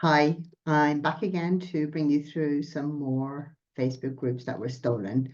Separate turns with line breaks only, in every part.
Hi, I'm back again to bring you through some more Facebook groups that were stolen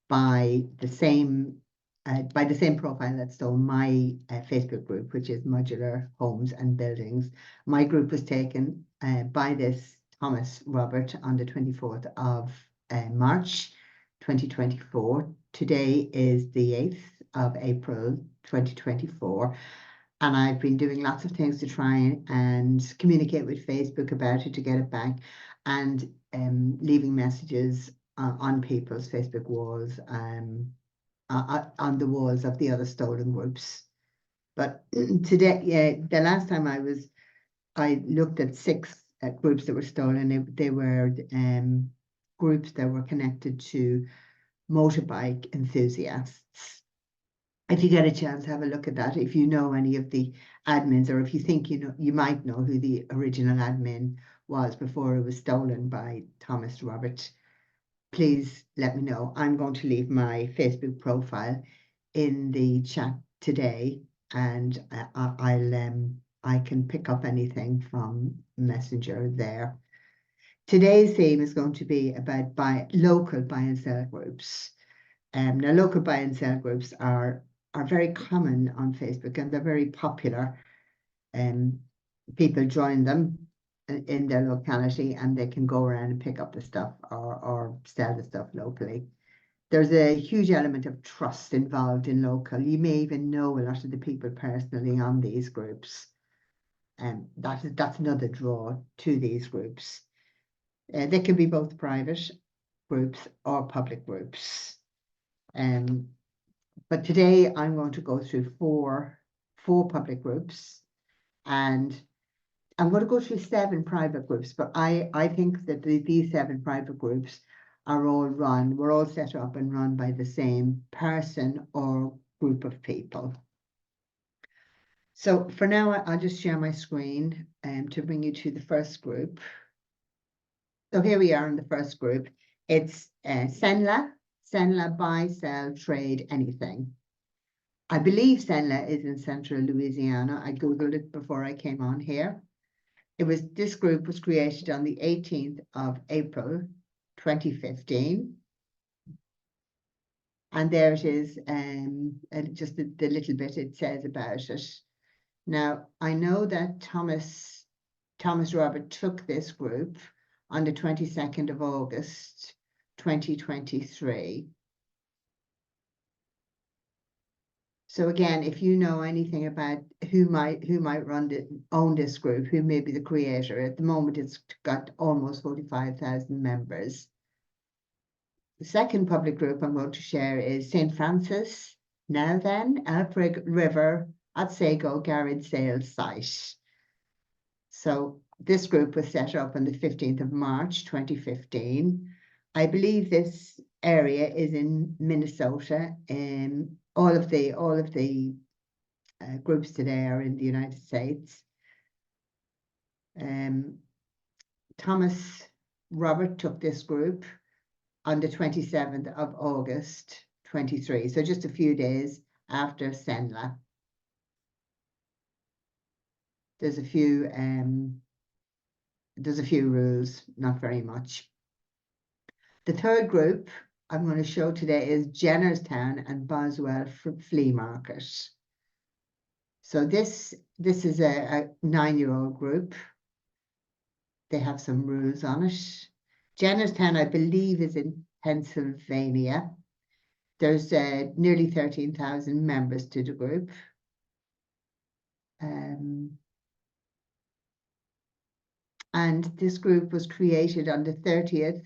by the same profile that stole my Facebook group, which is Modular Homes and Buildings. My group was taken by this Thomas Robert on the 24th of March 2024. Today is the 8th of April 2024. And I've been doing lots of things to try and communicate with Facebook about it to get it back, and leaving messages on people's Facebook walls, on the walls of the other stolen groups. But today, the last time I looked at 6 groups that were stolen. They were groups that were connected to motorbike enthusiasts. If you get a chance, have a look at that. If you know any of the admins, or if you think you might know who the original admin was before it was stolen by Thomas Robert, please let me know. I'm going to leave my Facebook profile in the chat today, and I can pick up anything from Messenger there. Today's theme is going to be about local buy and sell groups. Now, local buy and sell groups are very common on Facebook, and they're very popular. People join them in their locality, and they can go around and pick up the stuff or sell the stuff locally. There's a huge element of trust involved in local. You may even know a lot of the people personally on these groups, and that's another draw to these groups. They can be both private groups or public groups. But today I'm going to go through four public groups, and I'm going to go through 7 private groups. But I think that these 7 private groups are we're all set up and run by the same person or group of people. So for now, I'll just share my screen to bring you to the first group. So here we are in the first group. It's Cenla buy, sell, trade, anything. I believe Cenla is in central Louisiana. I Googled it before I came on here. This group was created on the 18th of April, 2015. And there it is, and just the little bit it says about it. Now, I know that Thomas Robert took this group on the 22nd of August, 2023. So again, if you know anything about who might own this group, who may be the creator, at the moment it's got almost 45,000 members. The second public group I'm going to share is St. Francis, Now Then, Elk River, Otsego Garage Sales Site. So this group was set up on the 15th of March, 2015. I believe this area is in Minnesota, and all of the groups today are in the United States. Thomas Robert took this group on the 27th of August 23, so just a few days after Cenla. There's a few rules, not very much. The third group I'm going to show today is Jennerstown and Boswell Flea Market. So this is a 9-year-old group. They have some rules on it. Jennerstown, I believe, is in Pennsylvania. There's nearly 13,000 members to the group. And this group was created on the 30th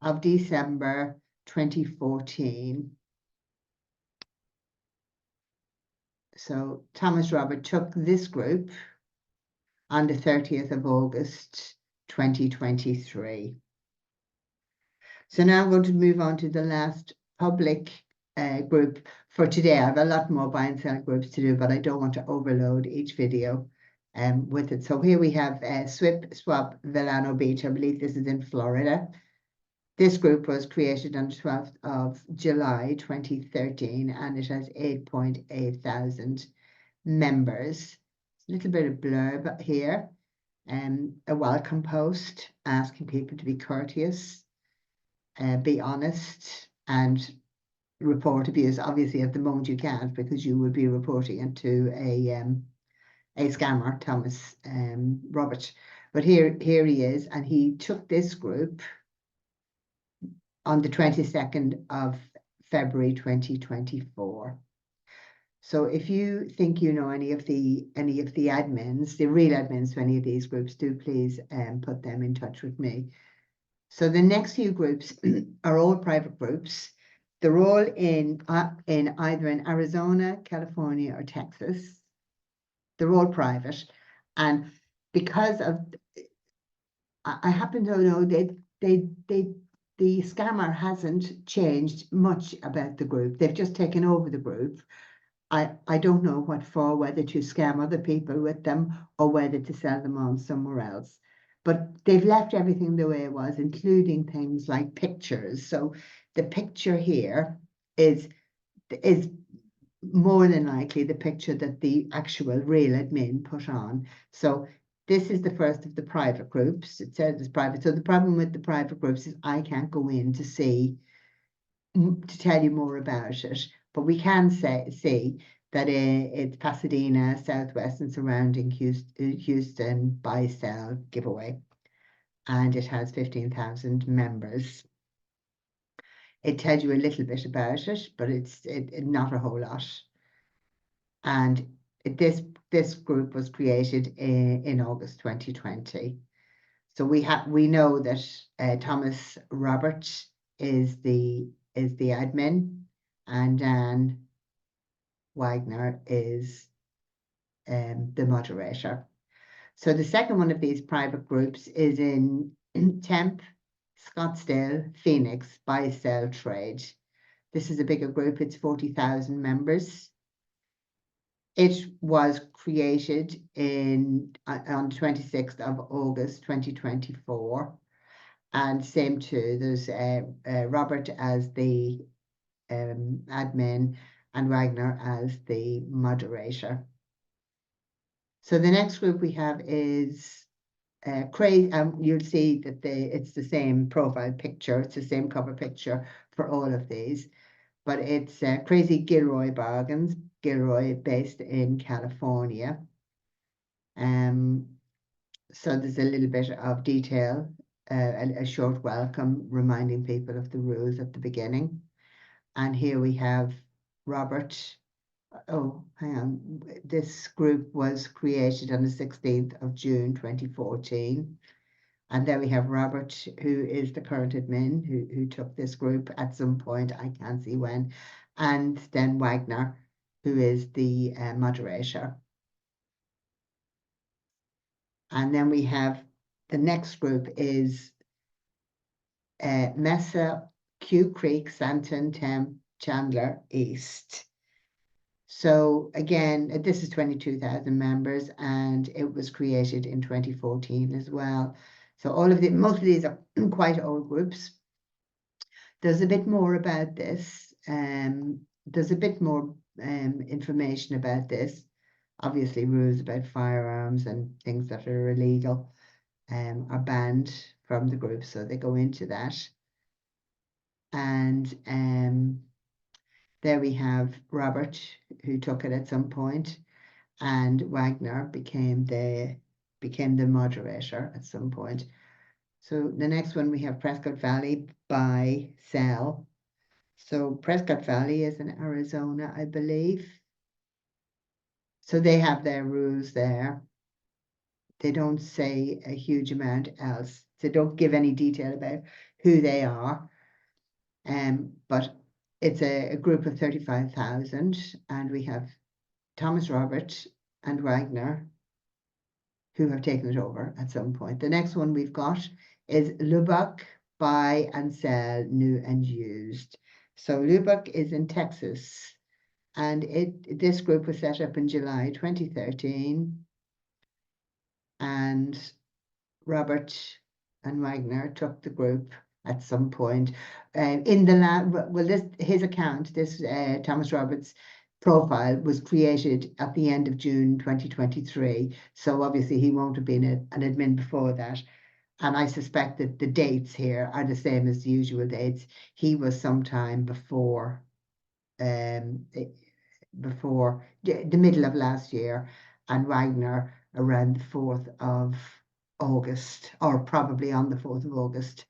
of December 2014. So Thomas Robert took this group on the 30th of August 2023. So now I'm going to move on to the last public group for today. I have a lot more buy and sell groups to do, but I don't want to overload each video with it. So here we have Swip Swap Villano Beach. I believe this is in Florida. This group was created on the 12th of July 2013, and it has 8,800 members. A little bit of blurb here. a welcome post asking people to be courteous, be honest, and report abuse. Obviously, at the moment you can't, because you would be reporting it to a scammer, Thomas Robert. But here he is, and he took this group on the 22nd of February 2024. So if you think you know any of the admins, the real admins to any of these groups, do please put them in touch with me. So the next few groups are all private groups. They're all in either in Arizona, California, or Texas. They're all private, and because of, I happen to know that the scammer hasn't changed much about the group. They've just taken over the group. I don't know what for, whether to scam other people with them or whether to sell them on somewhere else. But they've left everything the way it was, including things like pictures. So the picture here is more than likely the picture that the actual real admin put on. So this is the first of the private groups. It says it's private. So the problem with the private groups is I can't go in to see, to tell you more about it. But we can see that it's Pasadena, Southwest, and surrounding Houston buy, sell, giveaway. And it has 15,000 members. It tells you a little bit about it, but it's not a whole lot. And this group was created in August 2020. So we know that Thomas Robert is the admin, and Dan Wagner is the moderator. So the second one of these private groups is in Tempe, Scottsdale, Phoenix, buy, sell, trade. This is a bigger group. It's 40,000 members. It was created on the 26th of August 2024. And same too, there's Robert as the admin and Wagner as the moderator. So the next group we have is Crazy. You'll see that it's the same profile picture. It's the same cover picture for all of these. But it's Crazy Gilroy Bargains, Gilroy based in California. So there's a little bit of detail, a short welcome reminding people of the rules at the beginning. And here we have Robert. Oh, hang on. This group was created on the 16th of June 2014. And there we have Robert, who is the current admin, who took this group at some point, I can't see when, and then Wagner, who is the moderator. And then we have the next group is Mesa, Q Creek, Santon, Tempe, Chandler, East. So again, this is 22,000 members, and it was created in 2014 as well. So most of these are quite old groups. There's a bit more about this. There's a bit more information about this. Obviously, rules about firearms and things that are illegal are banned from the group, so they go into that. And there we have Robert, who took it at some point, and Wagner became the moderator at some point. So the next one we have Prescott Valley buy, sell. So Prescott Valley is in Arizona, I believe. So they have their rules there. They don't say a huge amount else. They don't give any detail about who they are. But it's a group of 35,000, and we have Thomas Robert and Wagner, who have taken it over at some point. The next one we've got is Lubbock, buy and sell new and used. So Lubbock is in Texas, and this group was set up in July 2013, and Robert and Wagner took the group at some point. In the his account, Thomas Roberts, profile was created at the end of June 2023. So obviously he won't have been an admin before that. And I suspect that the dates here are the same as the usual dates. He was sometime before before the middle of last year, and Wagner around the 4th of August, or probably on the 4th of August,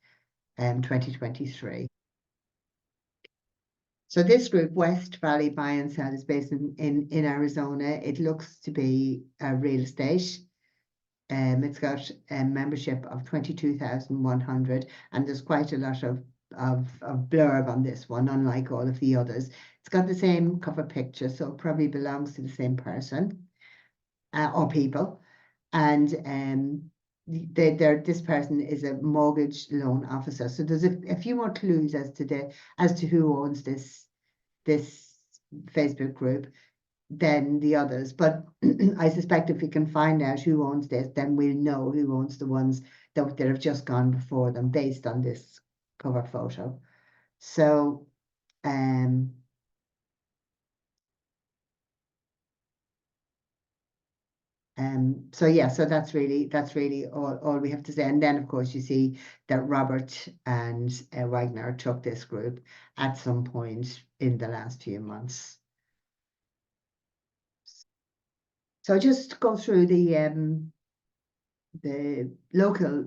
2023. So this group, West Valley Buy and Sell, is based in Arizona. It looks to be real estate. It's got a membership of 22,100, and there's quite a lot of blurb on this one, unlike all of the others. It's got the same cover picture, so it probably belongs to the same person or people. And this person is a mortgage loan officer. So there's a few more clues as to who owns this Facebook group than the others. But I suspect if we can find out who owns this, then we'll know who owns the ones that have just gone before them based on this cover photo. So so yeah, so that's really all we have to say. And then of course you see that Robert and Wagner took this group at some point in the last few months. So just go through the local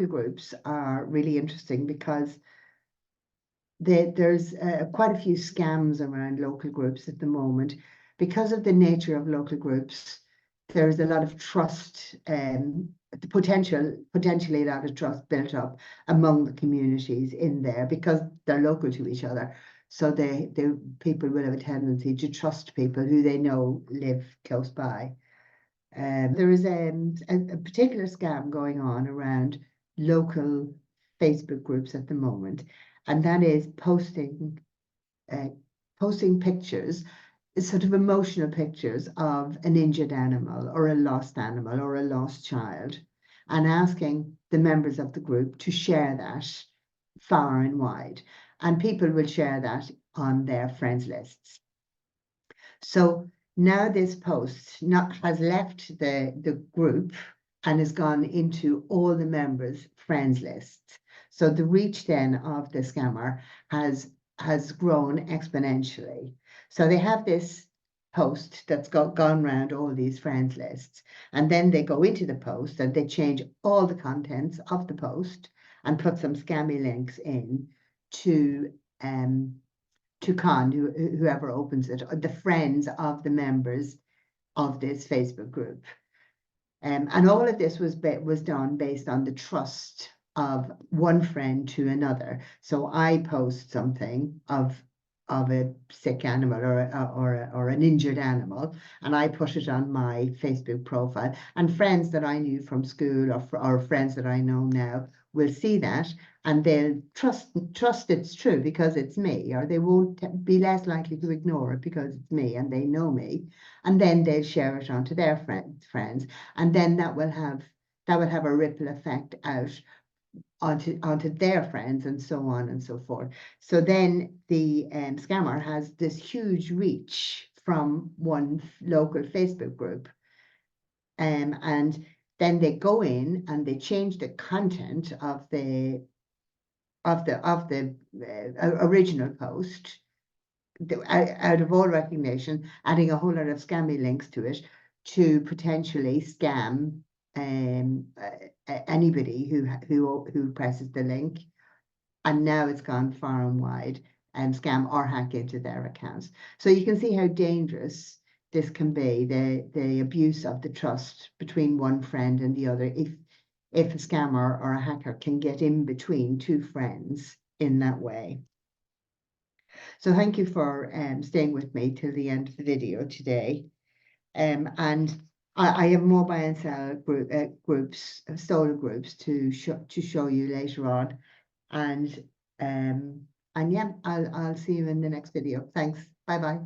groups are really interesting because there's quite a few scams around local groups at the moment. Because of the nature of local groups, there's a lot of trust, potentially a lot of trust built up among the communities in there because they're local to each other. So people will have a tendency to trust people who they know live close by. There is a particular scam going on around local Facebook groups at the moment, and that is posting pictures, sort of emotional pictures of an injured animal or a lost animal or a lost child, and asking the members of the group to share that far and wide. And people will share that on their friends lists. So now this post has left the group and has gone into all the members' friends lists. So the reach then of the scammer has grown exponentially. So they have this post that's gone around all these friends lists, and then they go into the post and they change all the contents of the post and put some scammy links in to whoever opens it, or the friends of the members of this Facebook group. And all of this was done based on the trust of one friend to another. So I post something of a sick animal or an injured animal, and I put it on my Facebook profile, and friends that I knew from school or friends that I know now will see that, and they'll trust it's true because it's me, or they won't be less likely to ignore it because it's me and they know me, and then they'll share it onto their friends, and then that will have a ripple effect out onto their friends, and so on and so forth. So then the scammer has this huge reach from one local Facebook group, and then they go in and they change the content of the original post out of all recognition, adding a whole lot of scammy links to it to potentially scam anybody who presses the link. And now it's gone far and wide and scam or hack into their accounts. So you can see how dangerous this can be, the abuse of the trust between one friend and the other, if a scammer or a hacker can get in between two friends in that way. So thank you for staying with me till the end of the video today. And I have more buy and sell groups, stolen groups to show you later on. And yeah, I'll see you in the next video. Thanks. Bye bye.